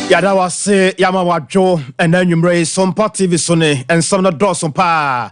Yada was Yama Wajo and then you raise some party visone and some of the doors on pa.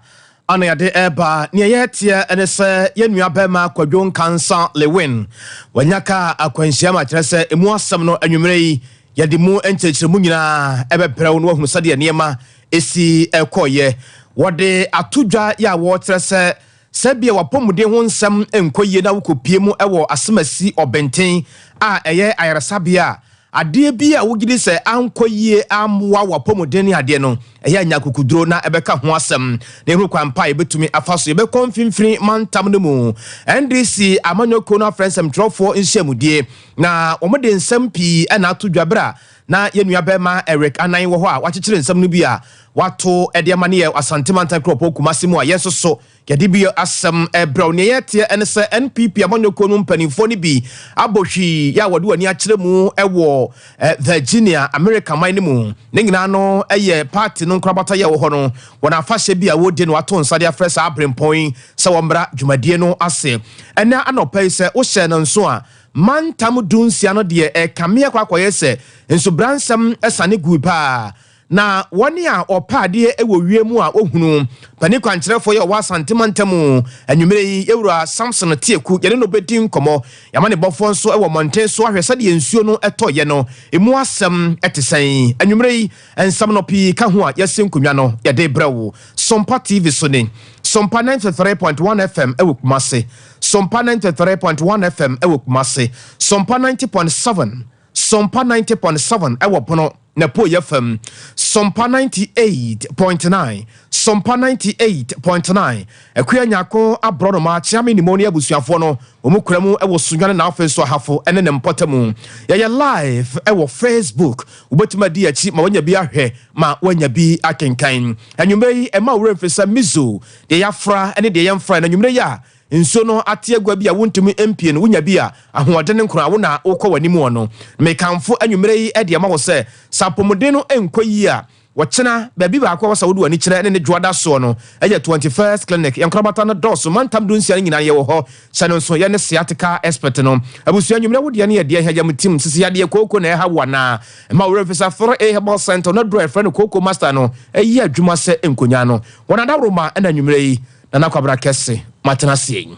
Ana de eba ne yetia ene se yenua bema kwadwon kansa lewin wanyaka akwanhia ma kire se emu asem no anwumre yi yede mu enchechire mu nyina ebebrɛw no ahunu sade niema esi ekoye wode atudwa ya wo kire se bia wapomude ho nsem enkoye na wokopie mu ewo asemasi obenten a eye ayaresabia ade bia wogidi se ankoye amwa wapomuden ade no eya nya kukuduro na ebeka ho asem na ehuru kwampa ebetumi afaso ebe konfinfiri mantam no mu NDC amanyoko na friends trofo nhyiamudie na omode nsem pi na atodwabra na yenua bema Eric anan wo ho a wakyekire nsem no bia wato ediamane ye asantemantan kropo kumasimu a yesoso yade bi asem ebrew ne yete ene se NPP amanyoko no mpanimfo ni bi abohwi ya wode wani akire mu ewo Virginia America man mu ne nyina no eye party no nkrabata ye wo ho no wona afahye bi a wodi no wato nsade afresa abrempon se wombra dwumadie no ase ene anopai se wo hye no nso a mantam dunsia no de kamea kwakoye se nso bransam esane gupa na woni a opade ewo wiemu a ohunu pani kwankyerefo ye wa santemantamu anwumere yi ewura Samson Tieku yene no bedin komo yamane bofo nso ewo monten so ahwese de nsuo no etoye no emu asem etesen anwumere yi ensam no pi ka ho a yesenkunwa no yede brewo Sompa TV so ne Sompa 93.1 FM ewo Kumase Sompa 93.1 FM ewo Kumase Sompa 90.7 Sompa 90.7 ewo Pono na po yefam Sompa 98.9 Sompa 98.9 ekuya nyako abrodo ma chiame ni moni abusuafo no omukramu ewo sunwane na afenso hafo ene ne mpotamu ya live ewo Facebook ubetima di achi ma wanya bi ahwe ma wanya bi akenkan anwumre ema wure mfesa mizo de yafra ene de yemfra na anwumre ya nso no atiagwa bia wontumi MP no wonya bia ahoɔden nkora wo na wokɔ wani mu no mekamfo anwumre yi ede ama wo sɛ sapomode no enkoyi a wɔkyena baabi baako wasa wodu ani kyerɛ ne dwoada so no ɛyɛ 21st clinic yankrabata no dɔso mantam dunsia nyina yɛ wɔ hɔ sɛ no nso yɛ ne sciatica expert no abusua anwumre wo de ne yɛ de hagam tim sisi yade koko na ɛha wana ma wo refisa for a herbal center no dro friend koko master no ɛyɛ adwuma sɛ enkonya no wɔna da roma ɛna anwumre yi na nakwabra kɛse matenasien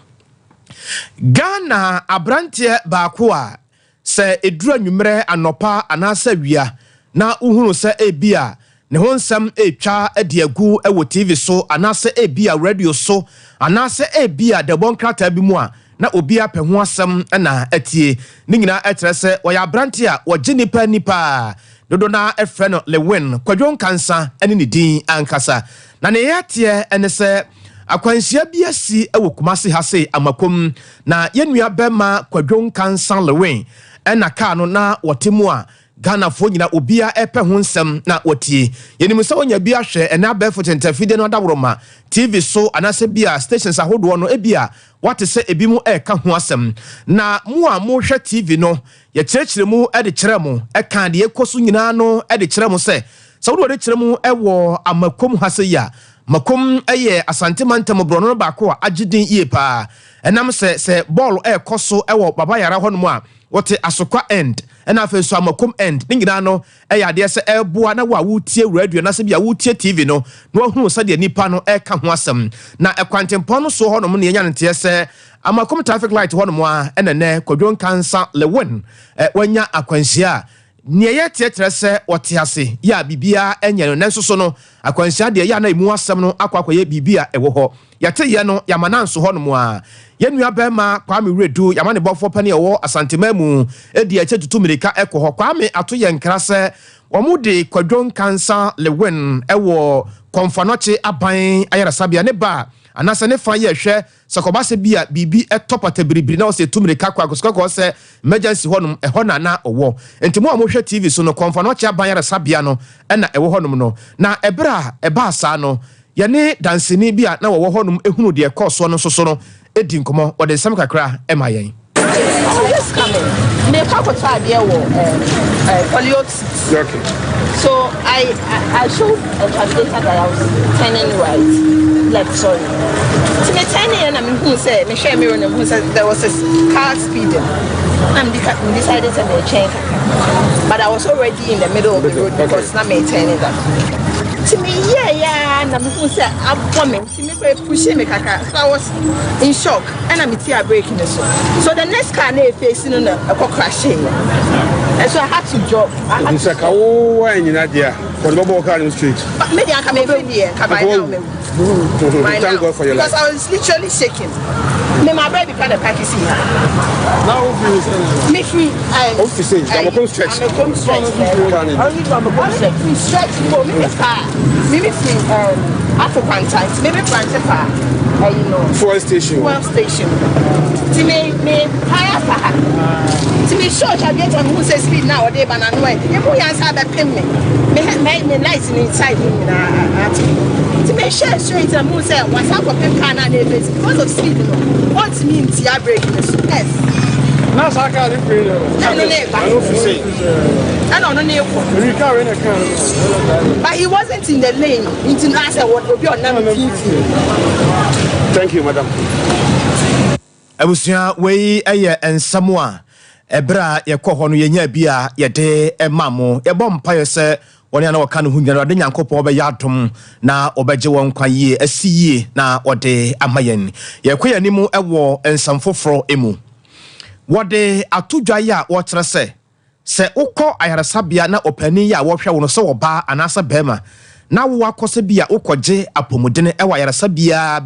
Ghana abrantie baako a se edura nwumre anopa anasa wia na uhuru se ebia ne ho nsam etwa ediagu ewo TV so anasa ebia radio so anasa ebia de bonkrata bi mu a na obi apɛ ho asɛm na atie ne nyina etre se oya abrantie a woje nipa dodo na efre no lewin kwadwon kansa ene ne din ankasa na ne yatie ene se akwanhia biasi ewo Kumase hase amakom na yenua bema kwadwon kansan lewin ena ka no na wotemu a Ghana fo nyina obia epe ho nsem na wotie yenim se onya bi ahwe ena abefo tentafide no daworoma TV so anase bia stations ahodo no ebia wate se ebi mu eka ho asem na mu a mo hwe TV no ye kyerɛkyerɛ mu de kyerɛ mu eka de ekoso nyina no de kyerɛ mu se wo de kyerɛ mu ewo amakom hase ya makom eye asantemantam brono baako a agidin ie pa enam se ball koso ewo baba yara hono mu a wote asokwa end ena afenso amakom end ningina no eye ade se eboa na wa wutie radio na se bia wutie TV no na ohunu se de nipa no ka ho asem na ekwantempo no so hono mu ne enya nte se amakom traffic light hono mu a enene kwadwon kansa lewin wanya akwansia nie yetetre se otiase ya bibia enye no nenso so no akwansia de ya na emu asem no akwakoye bibia ewo ho yate ye no yamananso ho no mu a yenua bema Kwame Redu yamane bofo pane ewo asantemamu edi ache tutu mirika ekɔ ho Kwame ato ye nkra se omude kwadwon kansa lewin ewo konfanoche aban ayarasabia ne ba anasa ne fa ye hwe sakobase bia bibi etopata biribiri na o se tumirika kwa koskoko se emergency honum ehona na owo entimo amohwe TV so no konfanoche aban ayarasabia no na ewo honum no na ebra eba asa no yene danseni bia na wo honum ehunu de ekoso no soso no edi nkomo wode nsam kakra emayen just coming me papa try there wo okay so I showed a translator that I was turning right left, sorry. To me, 10 years, I mean, who said, me share mirror, who said there was a car speeding. I'm decided to make a change. But I was already in the middle of the road because I'm maintaining that. To me, yeah, and I'm who said, I'm coming. To me, pushing me, kaka. So I was in shock, and I'm here breaking the soul. So the next car they facing on a crashing. And so I had to drop. It's like, oh, and you're not there. For the mobile car in the street. But maybe I can make it here. Thank God for your life. Because I was literally shaking. Me, my baby kind of package here. Now, me free. I'm a stretch. I'm a come stretch. Only from a come stretch. We stretch for me, car. Maybe free. African times. Maybe Francis car. You know. Fuel station. To me, higher car. To me, short. I get on who says speed now. They ban and wait. You boy answer that pin me. Me lights inside me. To me, share straight and who say what's up with pin can and it's because of speed. What means you are breaking this? Yes. Now, I can't live I don't say. I don't know. But he wasn't in the lane. International what will be on number 50. Thank you, madam. Abusia we ensamo ebra yekọ ho no yenya bia yede emamo yebọ mpaye se woni ana waka no hunyara de nyankopọ obe yadom na obeje won kwaye asiye na ode amayen yekọ yanimu ewo ensamfoforo emu wode atudwa ya wo kire se ukọ ayaresabia na opani ya wo hwe wo no se wo ba anasa bema na wo akose bia ukoje apomudene ewa yarasa bia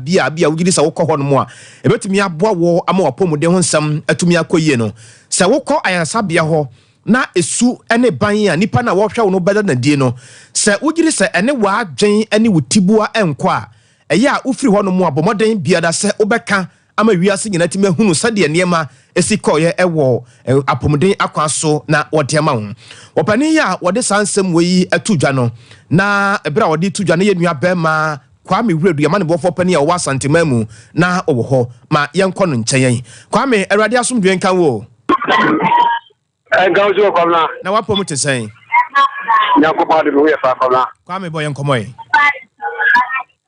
wugiri sa wokọ hono mo a ebetumi aboa wo ama apomudene ho nsam atumi akoyie no se wokọ ayarasa bia ho na esu ene ban a nipa na wo hwa wo no beda na die no se wugiri se ene wa adwen ene wutibua enko a eye a ufiri hono mo abomoden bia da se obeka ama wiase nyina timi hunu sade niema esikoye ewo apomuden akwaso na wodiama ho opani ya wode sansem weyi atudwa no na ebra wode tudwa na yenua bema Kwame Wredu yamane bofo pani a wo asantemamu na owo ho ma yenko no nkyɛn Kwame awrade asomdwe nkan wo Gauzo komna na wapom tesen Nyakopa de we fa komna Kwame boy nkomoy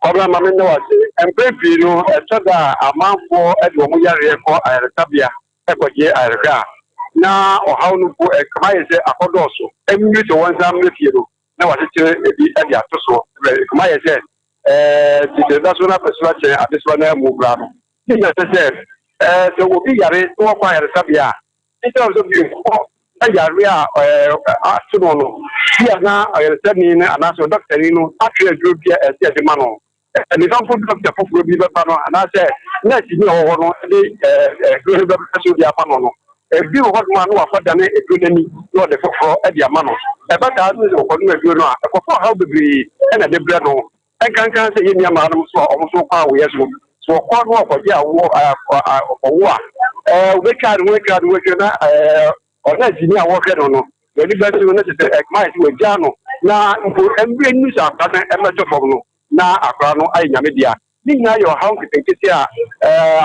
Komna mame no wase empepi no etoda amanfo e de omo yare ko ayaresabia ekoje ayereka na ohaw no po ekamaye se akodoso emmi to wonsam mefie no na watetire ebi e de atoso ekamaye se the national personal chair at this one mu bra no ni na se so obi yare to kwa ayaresabia in terms of you yare a atuno no bia na ayaresani na anaso doctor ni no atwe duro bia e se de ma no ni kan fu doctor foforo bi be pa no anase nurse ni ho no de duro be so dia pa no ebi wo ma no afa ne edunani no de foforo e dia ma no e ba ta no ko no edu no e ko fo how bebre e na de bre no en kan se yemi ama no so o so kwa wo yeso so kwa no ko dia wo wo we ka na ona jini a wo ke no we ni ba so na se ekma isi we jano na mpo embe ni sa ka na e meto fo no na akra no ay nyame dia ni na yo how nkete a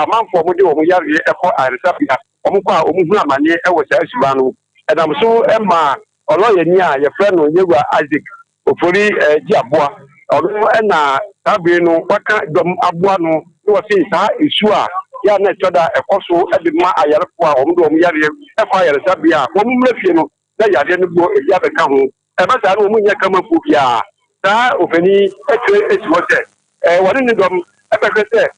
amanfo mo de wo yare e ko aresapia omukwa omuhu amane e wo sa asuba no edam so e ma oloye ni a ye frɛ no Yegwa Isaac ofori ji aboa ono e na tabe no waka dom aboa no wo se sa esu a ya na toda ekoso e de ma ayarefo a omdo om yare e fa ayaresabia wo mumrefie no na yare no bo e ya beka ho e ba sa no munya kama fu bia sa ofani e tre esi wo se woni ni dom e be kwese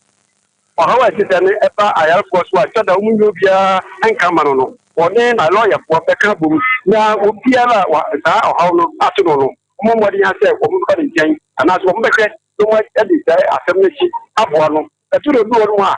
ohawa titane e ba ayarefo so a toda omunyo bia enka ma no woni na lawyer fo beka bom na obiara wa sa ohaw no ato no mo mo di ase ko mo ka di nkyɛn anaso mo bɛhwɛ so mo edi sɛ asɛm no chi aboa no ɛturo bi wɔ no a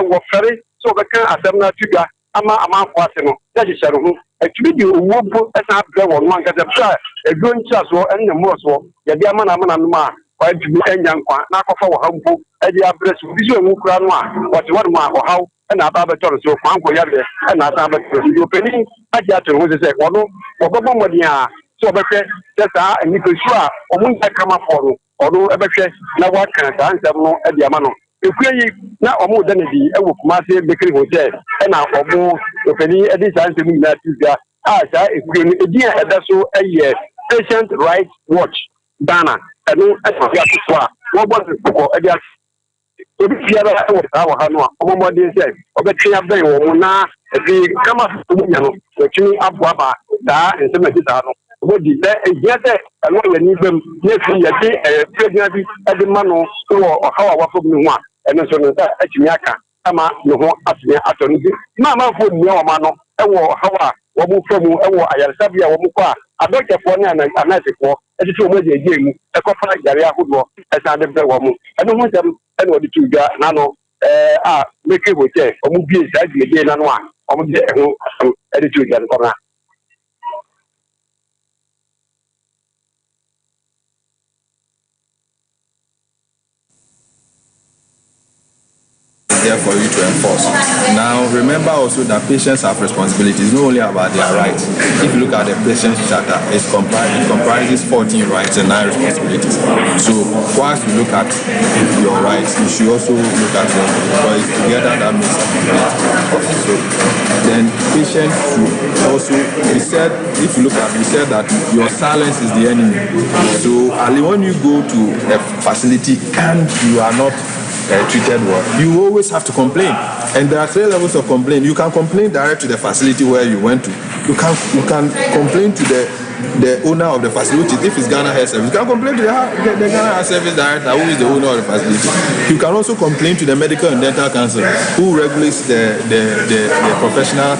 wɔ fɛre so bɛka asɛm no atugua ama amanfo ase no na hyehyɛ no ho atumi di owuo bo ɛsan abrɛ wɔ no ankasa bra eduo nkyira so ɛne mmoro so yɛde amana no ma ɔatumi anya nkwa na akɔfa wɔ ha mpo ɛde abrɛ so bi so emu kura no a wɔte wɔ no a ɔhaw ɛna aba bɛtɔ no so kwanko yare ɛna asan bɛtɔ so opani agye ato ho sɛ ɔno wɔbɛbɔ mmɔden a so obehwe sesa enipesu a omunja kama foro odo ebehwe na waka sa nsem no e di ama no ekuyi na omu da ne di ewo kumase bekiri hotel e na omu openi e di sa nsem ni na tuzia a sa ekuyi ni edi a eda so eye Patient Rights Watch Ghana enu e so ya so a wo bo ko e di obi fiara ɛwɔ saa wɔ ha no a ɔmɔmɔden sɛ ɔbɛtwe abɛn wɔ mu na ɛde kama mu nya no wɔtumi aboa ba saa nsɛm ɛdi saa no ɔbɛdi sɛ ɛgyina sɛ ɛno yɛ ni bɛm na efi yɛde pregnant bi ɛde ma no wɔ ɔhaw a wafɔ mu ho a ɛno nso no sɛ atumi aka ama ne ho atumi atɔ no bi na amanfoɔ nnua wɔn ano ɛwɔ ɔhaw a wɔn fɛ mu ɛwɔ ayaresabea wɔn kɔ a adɔkɛfoɔ ne anɛsefoɔ ɛde sɛ wɔn agye agye mu ɛkɔfa yare ahodoɔ ɛsan de brɛ wɔn ɛno ho nsɛm ɛna wɔde tu dwa n'ano a mɛkɛ bɔ kyɛ wɔn bie saa dwumadie n'ano a wɔn de ɛho asɛm ɛde tu dwa no kɔnɔ. There for you to enforce. Now, remember also that patients have responsibilities, not only about their rights. If you look at the patient's charter, it comprises 14 rights and 9 responsibilities. So, whilst you look at your rights, you should also look at your because together that makes a complete. So, then patients should also, we said that your silence is the enemy. So, when you go to a facility and you are not treated well, you always have to complain, and there are 3 levels of complaint. You can complain direct to the facility where you went to. You can complain to the owner of the facility. If it's Ghana Health Service, you can complain to the Ghana Health Service director, who is the owner of the facility. You can also complain to the Medical and Dental Council, who regulates the professional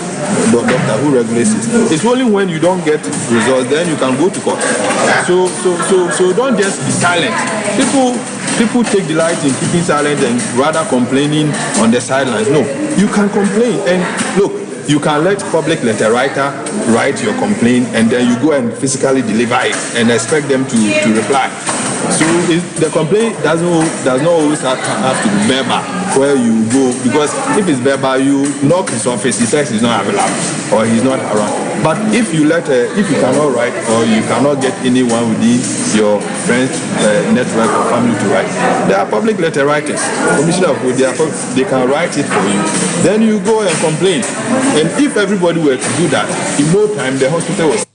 doctor who regulates it. It's only when you don't get results then you can go to court. So don't just be silent. People take delight in keeping silent and rather complaining on the sidelines. No, you can complain, and look, you can let public letter writer write your complaint, and then you go and physically deliver it and expect them to reply. So the complaint does not always have to be verbal where you go, because if it's verbal, you knock his office, he says he's not available or he's not around. But if you cannot write, or you cannot get anyone within your friends network or family to write, there are public letter writers, commissioner of they can write it for you. Then you go and complain, and if everybody were to do that, in no time the hospital was.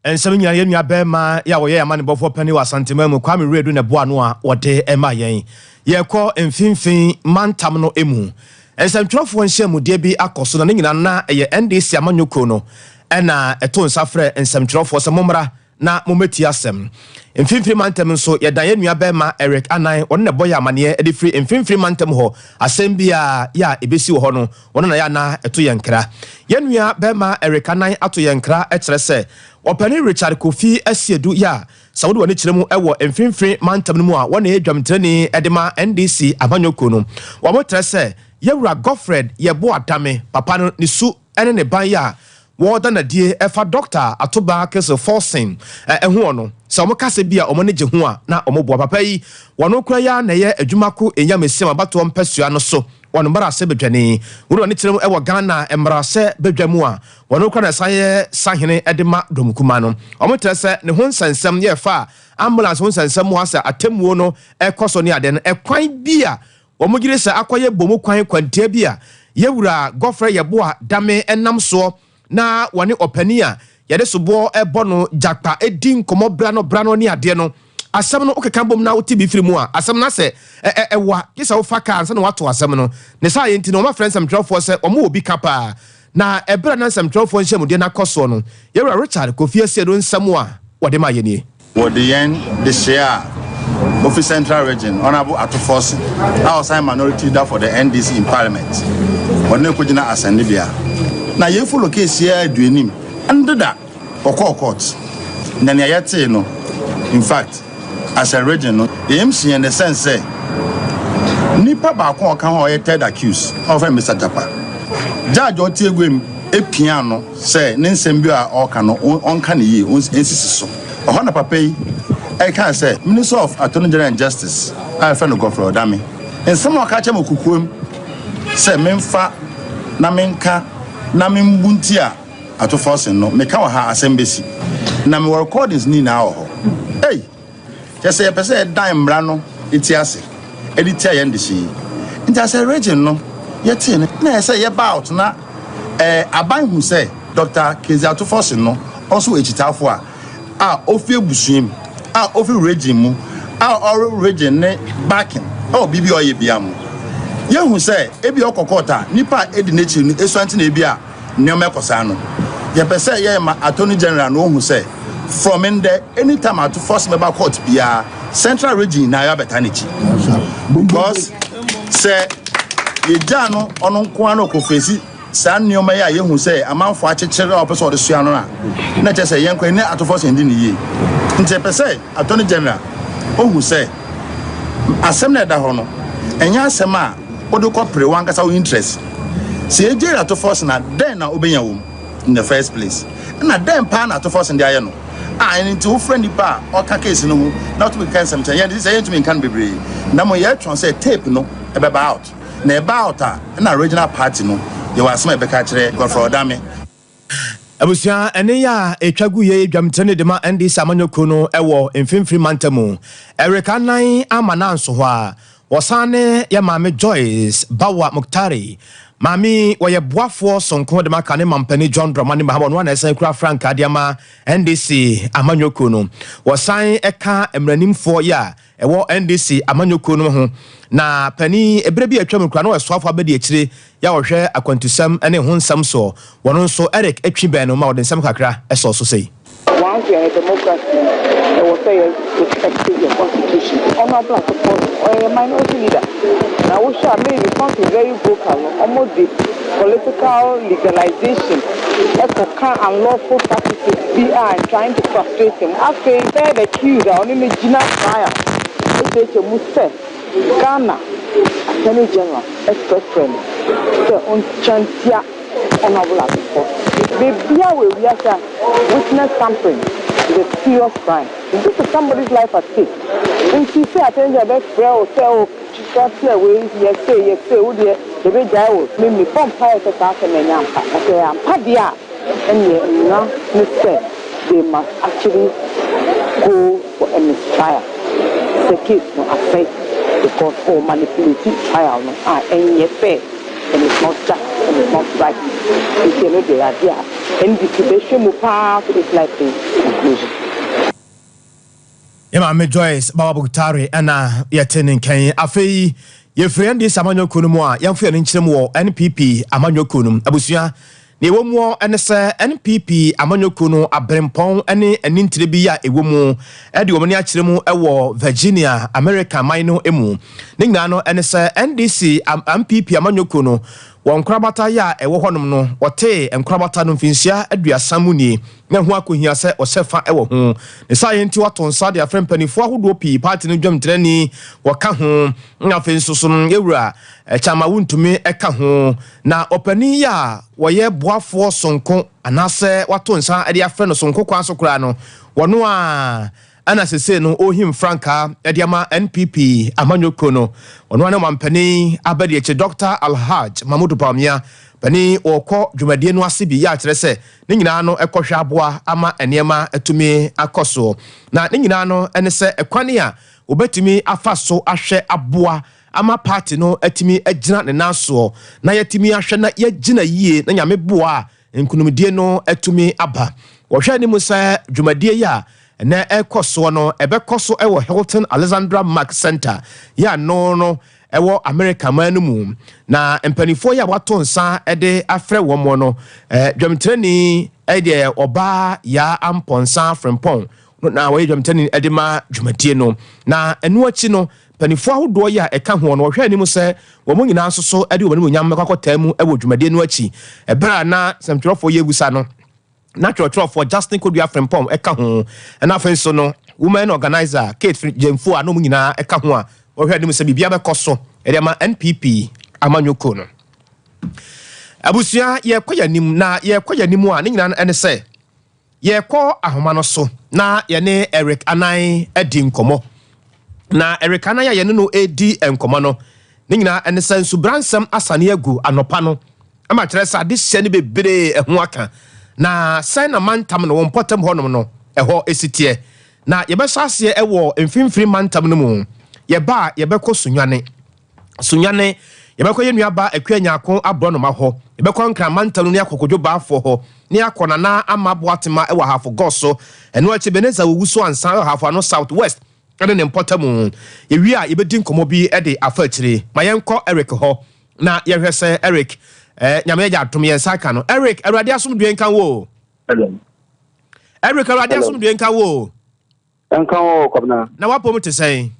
And some ya bema ya wo ya mane bofo pani wa santema mu kwa me redu ne boa no a wode ema yen ye kɔ mfimfin mantam no emu ensantwofo nhye mu de bi akoso na nyina na ye NDC amanyoko no ɛna ɛto nsafrɛ ensantwofo se momra na mometi asem mfimfin mantam nso ye dan ye nua bema Eric Anan won ne boya amane e free mfimfin mantam ho asem bia ya ebesi wo ho no won na ya na ɛto ye nkra ye nua bema Eric Anan ato ye nkra ɛkyerɛ sɛ Openi Richard Kofi Asiedu ya Saudi wani chiremu ewo mfimfin mantam mu a wona edwamtreni edema NDC abanyoko no wo motre se yewura Godfred yebo adame papa no ne su ene ne ban ya wo da na die efa doctor atoba kese forcing eho no so mo kase bia omo ne je ho a na omo bo papa yi wono kura ya na ye adwumako enyamesem abato mpasua no so wono mbara se bedwane wuro ne chiremu ewo Ghana mbara se bedwamu a wono kura na saye sahene edema domkuma no omo tre se ne ho nsansam ye fa ambulance ho nsansam ho asa atemuo no ekoso ne ade no ekwan bia omo gire se akoye bomu kwan kwantia bia yewura Godfrey yeboa dame enam so na wani opani a yede sobo ebono jakpa edin komo brano ni ade no asem no okeka bom na oti bi firi mu a asem na se ewa kisa wo faka ansa na wato asem no ne sa yenti no ma friends am trofo se omo obi kapa na ebra na nsam trofo nhyemude na koso no yewura Richard Kofi Asiedu nsam a wode ma yenie wode yen de share of Central Region honorable Atofos outside minority leader for the NDC in parliament wone kujina asende bia na ye follow case here aduanim and that okọ court na ne yete no in fact as a region no MC in the sense say nipa ba kon kan ho ye third accused of Mr. Japa judge otiegwem epia no say ne nsem bi a o kan no on kan yi ensisi so o na papa yi I can say Minister of Attorney General and Justice I friend go for Odami and some of catch kukuum say memfa na menka na membuntia Atofos no meka wa ha asembesi na me recordings ni na ho hey just say person dan mra no itiase edit aye ndisi nta say region no yete na say ye bout na aban hu say Dr. Kezi Atofos no also echitafo a ofie busuem a ofi region mu a region ne backing bibi oye biam Yehu say ebi okokota nipa edi nechi ni esuanti na ebi a nneoma ekosa no. Ye pese ye ma attorney general no hu say from in there anytime at first member court bia central region na ya betanichi. Because say ye jano ono nko an okofesi sa nneoma ya yehu say amanfo akekere opeso de sua no na che say yenko ni atofo sendi ni ye. Nte pese attorney general ohu say asem na da ho no enya asem a odo ko pre wan kasa interest. Say ejere atofo na den na obenya wo in the first place. Na den pa na atofo sendi aye no. And to friendly bar or case no not to be cancel something. This is me can be brave. Now my say tape no about. Na about an original party no. You was my becatre go for dame. Abusia ene ya etwagu ye dwamtene de ma ndi samanyoko no ewo mfimfiri mantamu. Erika nan amana nso ho a wosane ya mame Joyce Bawa Muktari. Mami waye boafo sonko de makane mampani John Dramani Mahama no na esan kura Frank Adiama NDC amanyoko no wosan eka emranimfo ya ewo NDC amanyoko no ho na pani ebre bi atwam kura no wesoafo abedi akire ya wohwe akwantusam ene ho nsam so wono nso Eric Etwiben no ma wode nsam kakra eso so sei. Once you are a democracy, they will say respecting your constitution. Honorable support or a minority leader. Now we shall maybe something very vocal almost the political legalization of unlawful practices we are trying to frustrate them. After they're accused on in the Gina trial, it's a Musa, Ghana, Attorney General, express friend, the Unchantia. Honorable support. Maybe we are witness something is a serious crime. This is somebody's life at stake. When she say attend your best prayer or say, oh, she's got here, yes, say, oh, dear, the way I was, me from prior to that, and I say, I'm Padia, and now, Mr. They must actually go for a mistrial. The case no affect because all manipulative trial no and yes, fair. And it's not just, and it's not right. It's a little idea. And the situation will pass is likely conclusion. Yama me Joyce Bawa Muktari ana yetene kan afei ye friend dis amanyoko no mu a yamfo ne nkyerem wo NPP amanyoko no abusua ne ewomu ene se NPP amanyoko no abrempon ene anintire bi ya ewomu e de omani akyeremu ewo Virginia America mino emu ne nyina no ene se NDC MPP amanyoko no wonkrabata ya ewo honom no wote enkrabata no mfinsia aduasa mu ni na ho akohia se osefa ewo ho ne sayenti watonsa de afrempanifo ahodo pi party no dwamtrani waka ho na fensoso no ewura chama wuntumi eka ho na opani ya woye boafo sonko anase watonsa de afre no sonko kwa so kura no wono a ana sese no ohim Franka ediama NPP amanyoko no ono ane mampani abedi eche Dr. Alhaj Mamudu Pamia pani okọ dwumadie no ase bi ya kire se ne nyina no ekohwe aboa ama enema atumi akoso na ne nyina no ene se ekwane a obetumi afaso ahwe aboa ama party no atimi agina ne naso na yatimi ahwe na yagina yie na nyame boa nkunumdie no atumi aba wo hwe ni musa dwumadie ya na ekoso no ebekoso ewo Hilton Alexandra Mark Center ya no ewo America manumu na empanifo ya watonsa ede afre womo no dwamtrani ede oba ya amponsa frempon na we dwamtrani ede ma dwumadie no na enu achi no panifo ahodo ya eka ho no hwe anim se wo mo nyina soso ede wo mu nyam mekwakotamu ewo dwumadie no achi ebra na semtrofo yegusa no natural for Justin could be a friend pom eka ho na afen so no women organizer Kate Jemfu anom nyina eka ho a wo hwe anim se bibia be koso ede ma NPP amanyoko no abusia ye kwayanim na ye kwayanim a ne nyina ene se ye kɔ ahoma no so na ye ne Eric Anan edi nkomo na Eric Anan ye no edi enkomo no ne nyina ene se nsubransam asane agu anopa no ama kyerɛ sa de hye ne bebere eho aka na sign na mantam no wonpotam honom no eho esitie na yebɛso ase ewo mfimfiri mantam no mu yeba yebɛkɔ sunyane yebɛkɔ yenuaba akwanyaako abro no ma ho yebɛkɔ nkra mantam no ne akokodwo baafo ho ne akɔna na amaboatema ewo hafo goso eno achi beneza wuso ansan hafo no southwest ene ne mpɔtamu yewi a yebedi nkomo bi de afa akyire ma yenko Eric ho na yehwɛ sɛ Eric nyame ya atom yen saka no Eric awurade asomdue nka wo Eric awurade asomdue nka wo nka wo kobna na wapom te sɛn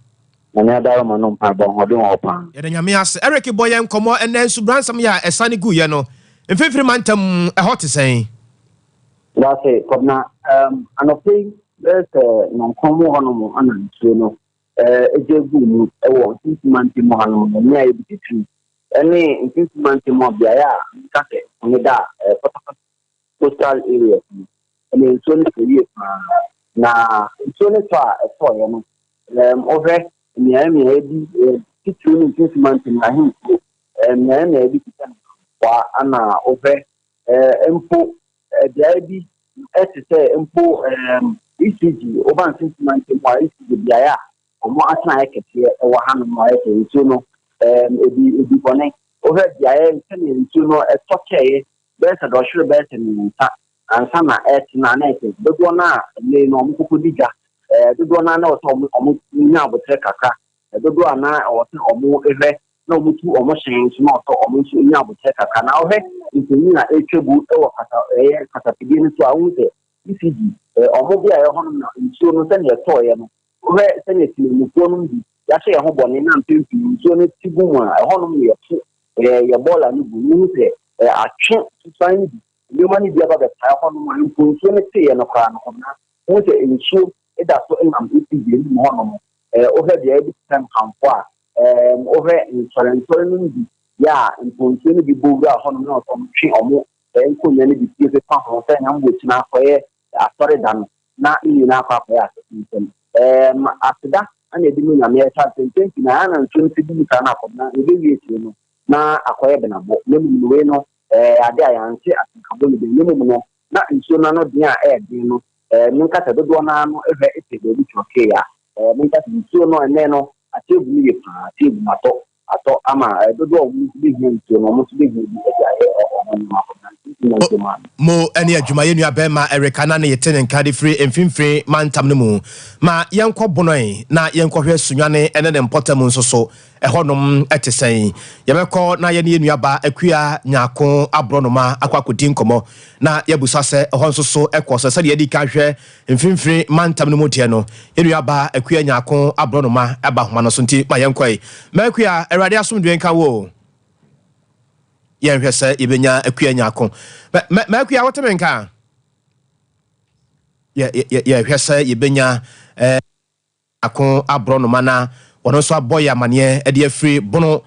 na ne adaro mo no mpa bon hode wo pa yɛde nyame ase Eric boy yen nkomo ene subransam ya esane gu ye no mfimfiri mantam ɛhɔ te sɛn that's it kobna anopay there's no komo hono mo anantuo no ejegu mu ewo ntimanti mo hono mo nya ebititu ene ntimanti mo bia ya nkase oni da coastal area ene so ni kiri na so ni fa efo ye no over mi ebi titu ni ntimanti na hin mi ebi titan wa ana over empo bia bi etise empo ECG oban sentiment mo ECG bia ya omo atna ekete e wa hanu mo ekete so no ebi bone over bia ya ntene ntu no etoke be se do hwere be se ni nta ansa na etina na ekete dodo na le no mo kokodiga dodo na na oto omo nya abotre kaka dodo ana oto omo eve na omo tu omo hyen so na oto omo so nya abotre kaka na ohe ntini na etwebu e wo kata pidi ni so awunte ECG omo bia ye hono na nsuo no se ne toye no we se ne tinu ko no bi ya se ye ho bone na mpempi nsuo no tigu mu a hono no ye to ye bola no bu ni se atwe tsan bi ni mani bia ba ta hono mo nsuo no te ye no kra no na wo se nsuo da so enam ECG ni hono mo o he bia bi tan kampo a o he insurance no bi ya nsuo no bi boga hono no so twe omo enko nya ne bi tie pa ho se nyam bo tina koye asori dan na ini na kwa ya asintem asida ana edimi nya me cha tenti na ana ntwenti bi ka na akoma ebe wie tie no na akoye be na bo ne mu we no ade ayanse asinkabo ne be ne mu no na nsuo na no dia din no nka ta dodo na no eve etebe bi choke ya nka nsuo no ene no atebu ni pa atebu ato ama dodo mu bi nsuo no mu bi bi mo eni adwuma ye nua bema Erika na yete nka de free mfimfiri mantam no mu ma yenko bonoi na yenko hwe sunwane ene ne mpotam nso so ehonom etesen yebekọ na ye ne nua ba akua nyako abronoma akwakodi nkomo na yebusa se ehon nso so ekoso se de yedi ka hwe mfimfiri mantam no mu tie no ye nua ba akua nyako abronoma aba homa no so nti ma yenkoi ma akua erade asomdwe nka wo yen hwese ibenya akua nyako ma akua wotemenka ye hwese ibenya akon abronoma na wono so aboya mane e de afri bono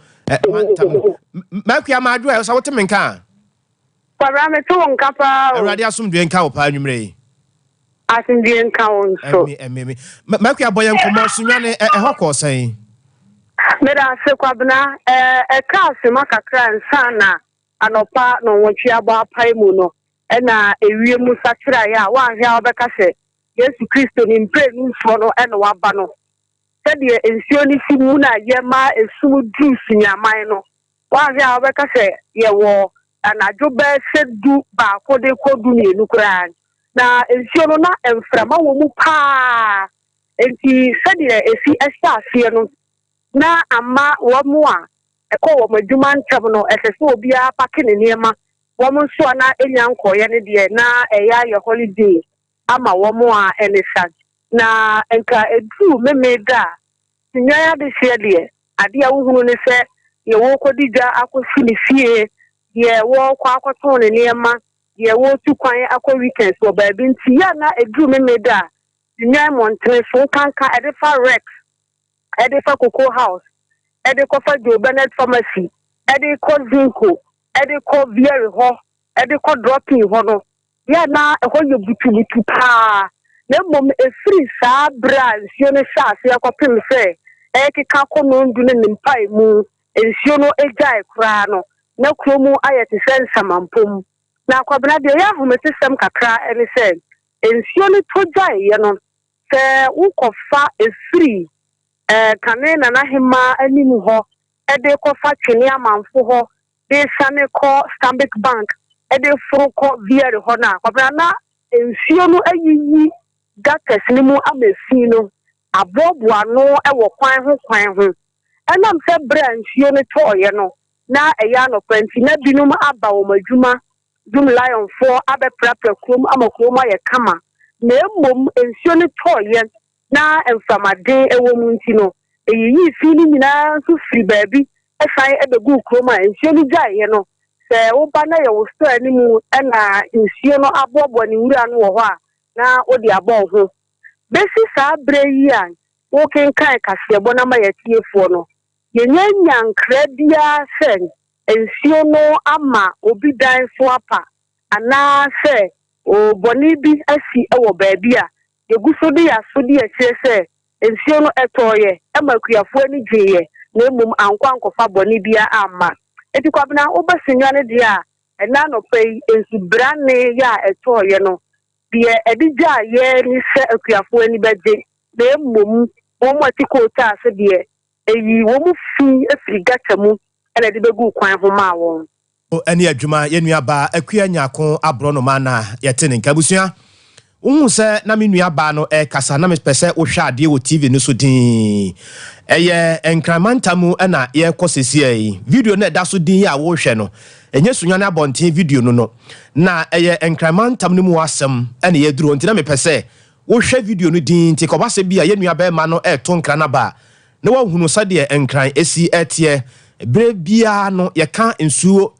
ma akua ma adwo e so wotemenka Para me to nka pa erade asomdwe nka wo pa anwumre asomdwe nka won so ma akua aboya nkomo sunwane e hokọ sen meda se kwabna class makakra nsana anopa no wotwe aba pai mu no na ewie mu sakira ya wa hia obeka se Yesu Kristo ni mpre nfo no na waba no sede ensio ni si mu na ye ma esu juice nyaman no wa hia obeka se ye wo anadwo be se du ba ko de kodu ni enukura na ensio no na emframa wo mu pa enti sede esi esa afie no na ama wo mu a eko wo madwuma ntam no esese obi a pake ne niema wo mu so na enya nkoye ne de na eya ye holiday ama wo mu a enisa na enka edu memeda tinyaya de hye de ade a wo hunu ne se ye wo kodiga akosi ne fie ye wo kwa akoto ne niema ye wo tu kwan akọ weekends wo ba bi nti ya na edu memeda tinyaya montre so kanka edefa rex edefa cocoa house ediko fa Jo Bennett pharmacy ediko zinco ediko vieri ho ediko dropping ho no ya na ho ye butu pa na mom efiri sa bra nsio ne saase akopem se ekeka kono ndu ne mpai mu ensio no ejai kra no na kromu ayete sensa mampom na kwabena de ya humete sem kakra ene se ensio ne tojai ye no se ukofa efiri kanena na hima animu ho ede ko fa twene amanfo ho de sane ko Stanbic Bank ede furu ko viere ho na kwabra na ensio no ayiyi gates ni mu amefi no aboboa no ewo kwan ho enam se brand nsuo ne toye no na eya no penti na binum aba wo madwuma dum lion for abeprapra krom amakrom aye kama na emmom nsuo ne toye na emfamade ewo mu nti no eyi fi ni nyina so firi baabi efan ebegu krom a nsuo ni gyae no se wo ba na ye wo store animu na nsuo no abobo ni wura no wo ho a na odi abon ho besi saa bre yi a wo kenkan kasebo na ma yetiefo no yenya nkradua sen nsuo no ama obi dan so apa ana se o boni bi asi ewo baabi a yeguso de yaso de akire se nsuo no etoye emakuafo ani gye na emum ankwankofa boni bia ama eti kwabena obasenwa ne de a ena no pei ensubrane ya etoye no de edija ye ni se akuafo ani beje na emum o motiko ta se de eyi wo mu fi afiri gata mu ena de begu kwan ho ma won o eni adwuma yenua ba akua nyako abro no mana yete ne nkabusua unhu se na menua ba no kasa na mepese wo hwa ade wo TV no so din eye enkramantamu na ye kosesi ai video na da so din ya wo hwe no enye sunya na bonten video no na eye enkramantam no mu asem na ye duro ntina mepese wo hwe video no din ti ko base bia yenua ba ma no to nkra na ba na wo hunu sa de enkran esi etie bre bia no ye ka nsuo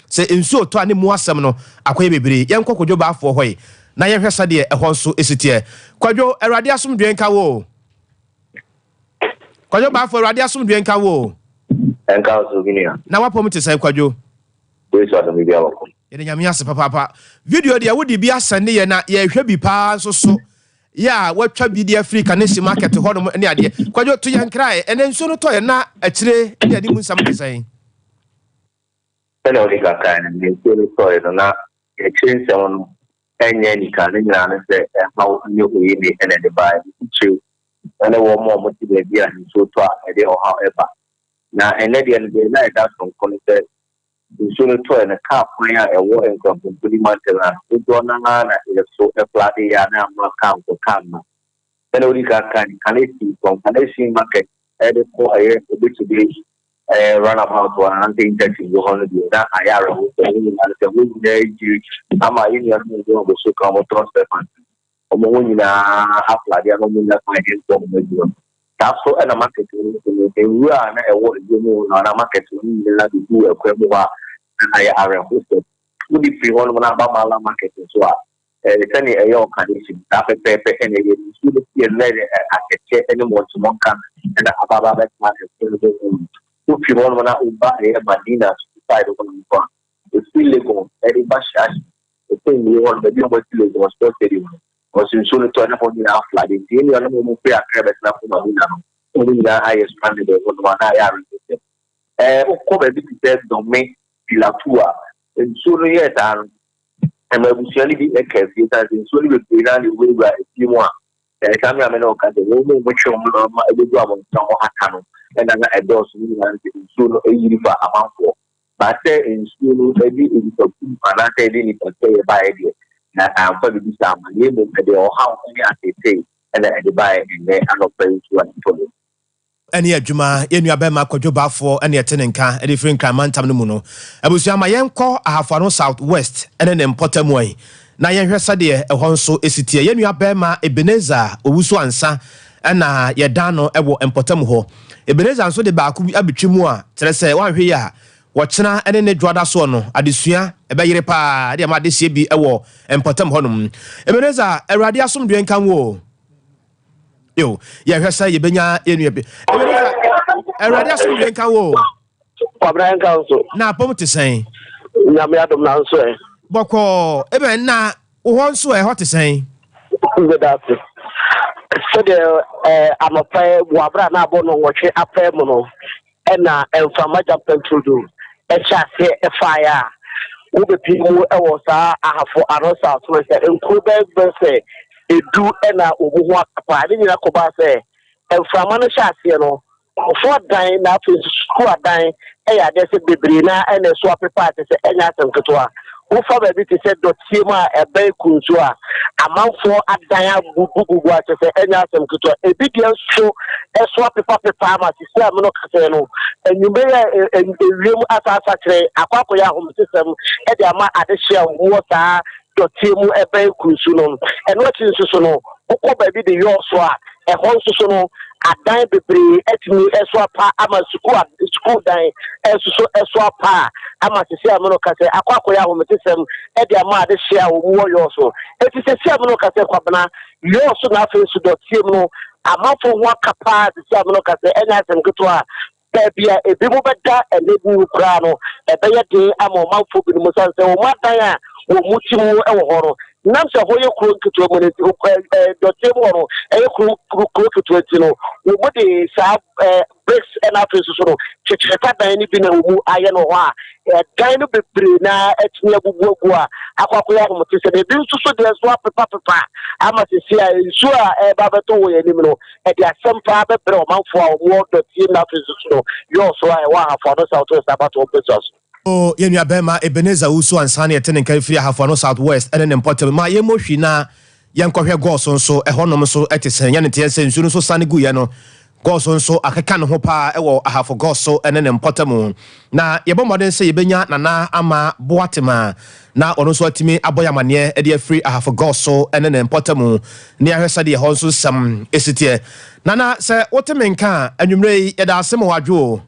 se nsuo to ane mu asem no akoye bebre ye nkokodwo ba afo hoye na ye hwesa de ehon so esitie kwadwo awrade asomdwe nka wo kwadwo ba afo awrade asomdwe nka wo enka so ginia na wapom te sai kwadwo we so adom bia wako ye nyame ase papa video de wodi bia sane ye na ye hwe bi pa so ya watwa bi de Africa ne market ho no ne ade kwadwo to yankra ene nsuo no to ye na akire ne ade mu nsam te sai ene odi kaka ne nsuo no to ye na ekire nsam enye ni ka ne nyina ne se how nyo ho yi ni ene de bai chiu ene wo mo ti be bia nsuo to a ede o however na ene de ne na da son kono se nsuo no to ye na ka kwan a ewo enkwampo puli mantela do na na ile so e plate ya na ma ka ko kama ene odi kaka ni kanesi from kanesi market ede ko aye obitu be run about one and think that you go on the that I are and the win there you ama in your go so come transfer when na apply dia no mun na find for you that's so na market we are na e what you na market we na do e kwemo wa I are hosted we be free on na ba mala market so tani e yo condition that pepe and you should be let at any more to monka and ababa back market if you want to buy a Madina side of the it's still legal. Any bashash, the thing you want the deal was legal, was in soon to an appointment of flooding. The only one pay a credit now from Madina, only the highest funded of one eye. Of course, this is domain Pilatua, and sooner yet, and I will surely be a case that in soon will be run away by a few more. Camera Menoka, the woman which you have and then I do so a uniform amount for. But in school, maybe in the and I say, didn't say by idea. Now I'm going to be some name of the how many say, and I buy in there and not pay to one. Any adwuma yenua be ma kwadwo bafo ene yetenenka e different kramantam no mu no abusia ma yenko ahafano southwest ene ne mpotamu ai na yenhwesa de ehon nso esitie yenua be ma Ebeneza owusu ansa na yedano ewo empotam ho Ebeneza nso de baaku bi abetwemu a terese wanhwe ya wochena ene ne dwada so no adesua ebeyire pa de ma desie bi ewo empotam ho no Ebeneza awrade asomdwe nkan wo yo yehwesa yebenya yenua bi Ebeneza awrade asomdwe nkan wo kwabran kan so na pom te sen nyame adom na nso e boko ebe na wo nso e hot sen ngedate so de amapai wabra na abo no wohwe apai mu no na enfama japan trudo e chase e fire wo be pimu e wo sa ahafo arosa so se enku be se edu na obu ho akapa ni nyina ko ba se enfama no chase no ofo dan na to school dan e ya de se bebre na na so apepa te se enya asemketo a Ufa baby to say Dotima a bay kunzua, a mouth for a dia bubu watches and some good a big show a swap paper farmer to say Monocaseno, and you may in the room as a Saturday, a Papoya home system, and the amount at the share water, Dotimu a bay kunsunum, and what is so Oko baby the Yoswa, a whole sono. A dime be etimi eswa pa ama school dime eswa pa ama sisi amono kase akwa ya ho metesem e de ama de share wo yo so e ti sisi amono kase kwabna yo so na afi so dotie mu amafo ho kapa sisi amono kase enya sem keto a bia ebi mu beda e ne bu kra no e be ye de ama amafo bi mu sanse wo madan a wo muti mu e wo horo nam se hoye kuro keto mu ne dotie mu no e kuro keto ti no wo de sa bricks and after so chicheta dan ni bi na wo aye no ho a dan no bebre na etini abubuagu a akwakoya ho mte se de bi nso so de so pepa ama sisi a nsu a ba beto wo yanim no e de asempa bebre o manfo a wo dotie na after so yo so a wa ha for no south west about o pesos. Oh, yenua bema Ebenezer Usu ansane etene kan firi ahafo no southwest ene ne portal ma ye mohwi na ye nkɔhwɛ goals nso ɛhɔnom so ɛtesen ye ne tie se nsu no so sane gu ye no goals nso akeka ne ho pa ɛwɔ ahafo goals so ene ne portal na ye bomɔden se ye benya nana ama boatema na ɔno so atimi aboyamane ɛde afiri ahafo goals so ene ne portal ne ahwɛ de hɔ nso sam esitie nana se wotemenka anwumre ye da asem wadwo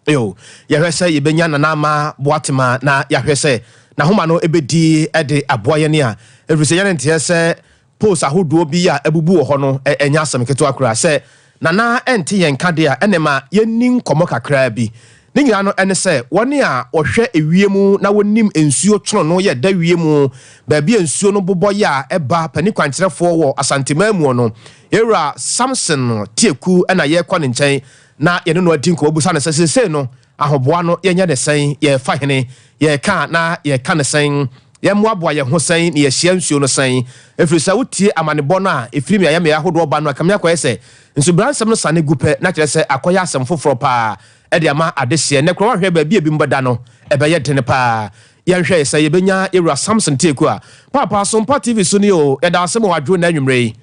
yo yahwese yebenya nanama boatema na yahwese na homa no ebedi ede aboye ne a efrise yane ntie se post ahodo bi a ebubu wo ho no enya asem keto akura se nana ente yenka de a enema yenni nkomo kakra bi ne nyina no ene se woni a ohwe ewiemu na wonim ensuo tro no ye da wiemu ba bia ensuo no bobɔ ya eba pani kwankyerefo wo asantemamu no era Samson tieku na ye kɔ ne nkyɛn na yene no adin ko obusa ne sese no ahoboa no yenya ne sen ye fa hene ye ka na ye ka ne sen ye moaboa ye ho sen ne ye hia nsuo no sen efirisa wutie amanebɔ no a efiri me ya me ahodo ba no akamya kwa ese nsu bransem no sane gupe na kyerɛ sɛ akoya asem foforo pa e de ama adehye ne kro hwɛ ba bi ebi mbada no e be ye dene pa ye hwɛ sɛ ye benya ewura Samson Tieku a papa Sompa TV so ne o e da asem wadwo na anwumre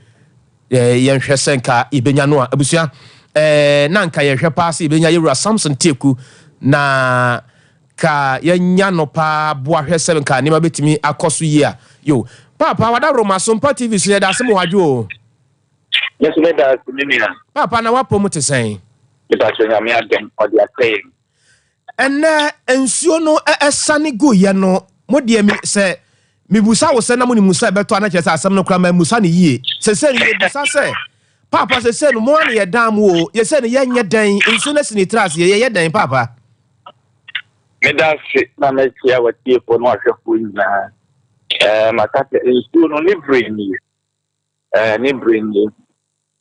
ye hwɛ sɛ nka ibenya no a abusua nanka ye hwe paase ibenya yewura Samson Tieku na ka yenya no pa boa hwe se nka nima betimi akoso yi a yo papa wada Roma Sompa TV so ye da asem wadwo yes me da simia papa na wapo mu tesen ita chenya me adem odi akay enne ensuo no esane go ye no modie mi se mibusa wo se na mo ni musa beto ana kyesa asem no kra ma musa ne yie se ye busa se papa se no mo an ye dam wo ye se ne ye nye dan nsu na sini tras ye dan papa me da se na me tia watie po no ahwefo nyina makate nsu no ni brain ni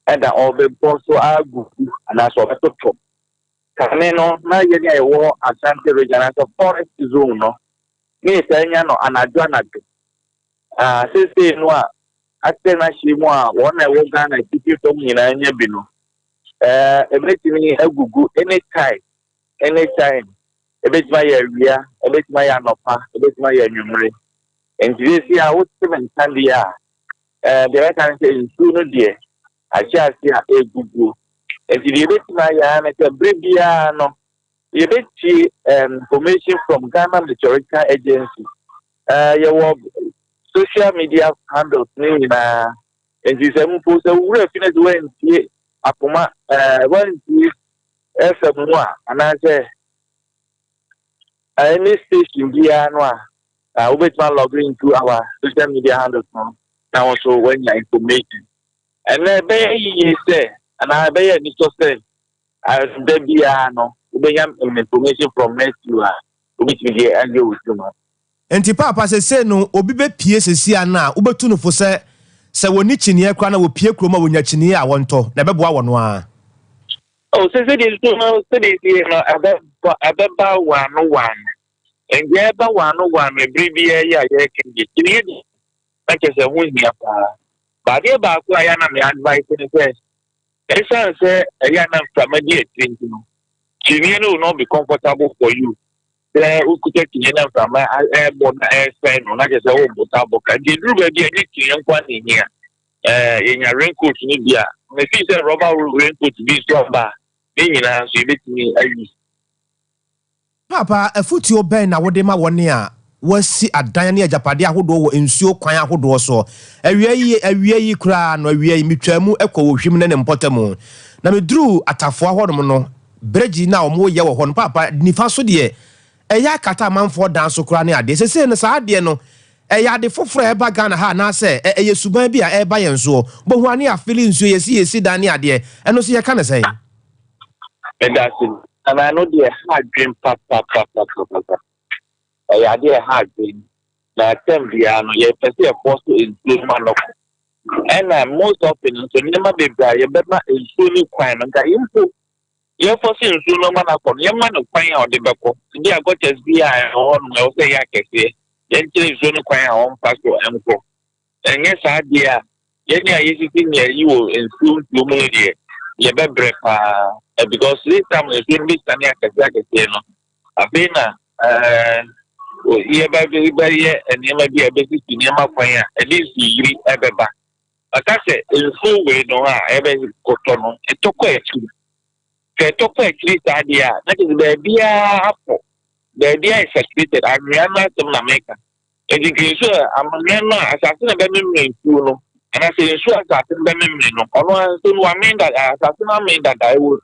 and all the bosso agu ana so beto kane no na ye ni ewo Asante region as a forest zone no ni tanya no anadwa se no a atena shimu a wona ewo Ghana titi to nyina nya bi no ebetimi agugu anytime ebetima ya wia ebetima ya nopa ebetima ya nwumre entisi a wotimen sandia the kan say nsu no de achasi a egugu entidi ebetima ya na ke brebia no ebeti information from Ghana Meteorological Agency social media handles ni na enjisemu post wura finish when tie akoma when tie FM no ana say any station dia no a we better log into our social media handles no now also when your information and be you say and I be ni so say as the bia no we get information from next you which we dey argue with you. enti papa se no obi be pie sesi ana ubetu no fo se woni chini ekra na wo pie kroma wonya chini a wonto na beboa wono a oh se dey no abeba one and yeah ba one me bribia ya ye kingi chini di na kese hunya pa ba de ba ko aya na me advice ni say aya na family no chini no will not be comfortable for you ukuta kinyana from airborne airfare no na just o botaboka the group be dey kiyan kwa ni here yenya raincoat ni bia me fi say rubber raincoat bi so ba ni nyina so ebetimi ayi papa afutuo ben na wode ma wone a wasi adan ne ajapade ahodo wo ensuo kwan ahodo so awia yi kura no awia yi mitwamu ekọ wo hwim ne mpotamu na medru atafo ahodom no breji na omo ye wo ho no papa nifa so de eya kata manfo dan so kura ne ade sese ne sa ade no eya de foforo eba Ghana ha na se eye suban bi a eba yenso bo hu ani afili nsuo yesi dan ne ade eno so ye ka ne sei and I know the hard dream papa. I had a hard dream. Now, Tembiano, you perceive a force to include man. And most often, so never be there, you better include crime and got info. You're forcing to no man upon your man of crying out the back. They are got SBI on no say I can say. Then you don't cry on pastor and go. And yes, idea. Yet, I think you will include your media. You better because this time is in this time I've been here by everybody and you might be a basic in your fire at least you ever back. But I said, in full way, no, I ever got on it. Took quite a idea. That is the idea. The idea is succeeded. I'm not to America. Education, I'm not assassin of memory. And I say, sure, assassin of memory. No, I mean that assassin, I mean that I would.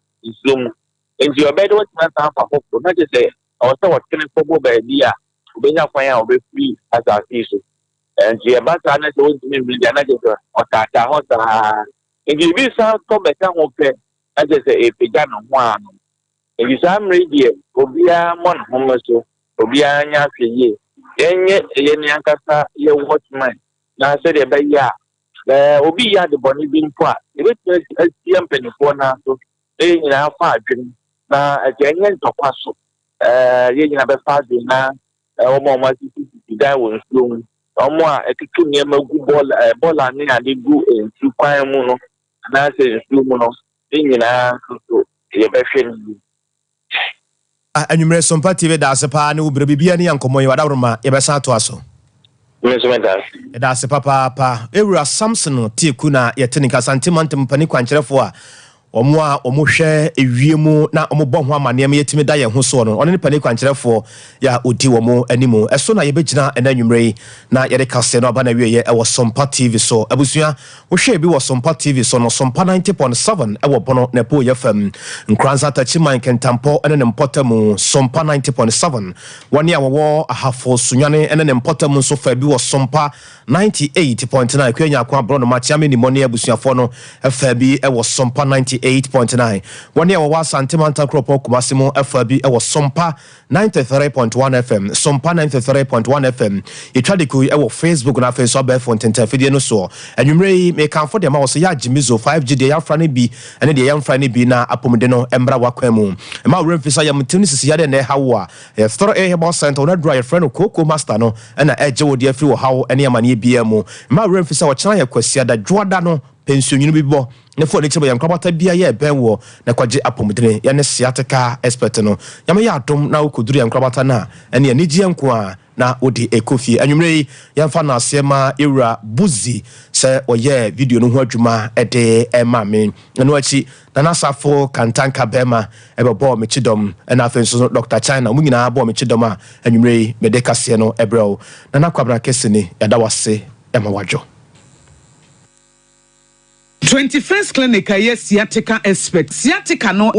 Zoom and your bed was not for not to say, I was what can for by idea, being a fire will be free as our issue. And she about to told me with another or Tata Hota. And you be some come back okay, as I say, if began on one. And you some radio, Obia Mon Homoso, Obia Yafi, and yet Yankasa, your watchman. Now said a bay ya. Obia the bonny being part. It was a penny for now. In our father, now a genuine topasso, you have a father now, almost that was doing, or more a kitchen near ball and near the good and 2 mono, and I say 2 monos, in our question. And you may Sompa TV that's a pan who be any uncle Moyadama, Ebesato aso. That's a papa, Era Samson, Tikuna, Yetinica Santimantum Paniquancherefua. Omwa omohwe ewiemu na omobɔ ho amane am yetimi da ye ho so no one ne pane kwankyerefo ya odi wo mo animo eso na yebegina enanwumrei na yede kase no aba na wieye e wo Sompa TV so abusua wo hwe bi wo Sompa TV so no Sompa 90.7 e wo bono na po ye fam nkranza tachiman kentampo ene ne mpotamu Sompa 90.7 wani awo ahafo sunwane ene ne mpotamu so fa bi wo Sompa 98.9 kwenya kwa bro no machiame ni moni abusuafo no fa bi e wo Sompa 98.9 wani awo Santimanta Kropo Kumasimo FB e wo Sompa 93.1 FM Sompa 93.1 FM itwadiku e wo Facebook na Facebook be fonten fidie no so anwumrei me kan for dem awo so ya Jimizo 5G de ya fra ne bi ene de ya mfra ne bi na apomde no embra wakwamu ma wo remfisa ya mtini sisi ya de na hawo a thoro e hebo center na dry friend Koko Master no na eje wo de afri wo hawo ene amane bia mu ma wo remfisa wo chana ya kwasia da dwoda no pensionyinu bibo ne fo ne chibo ya nkrabata bia ye ben wo na kwaje apomdene ya ne siateka expert no ya me ya adom na okuduru ya nkrabata na ene ya nigi enko a na odi ekofi anwumrei ya mfa na asema Era Buzi se oye video no ho adwuma ede emame no achi na nasafo kantanka bema ebebo mechidom na afenso Dr. China mu nyina abo mechidom a anwumrei medekase no ebrel na nakwabra kesini ya dawase emawadwo 21st clinic yes sciatica expert sciatica no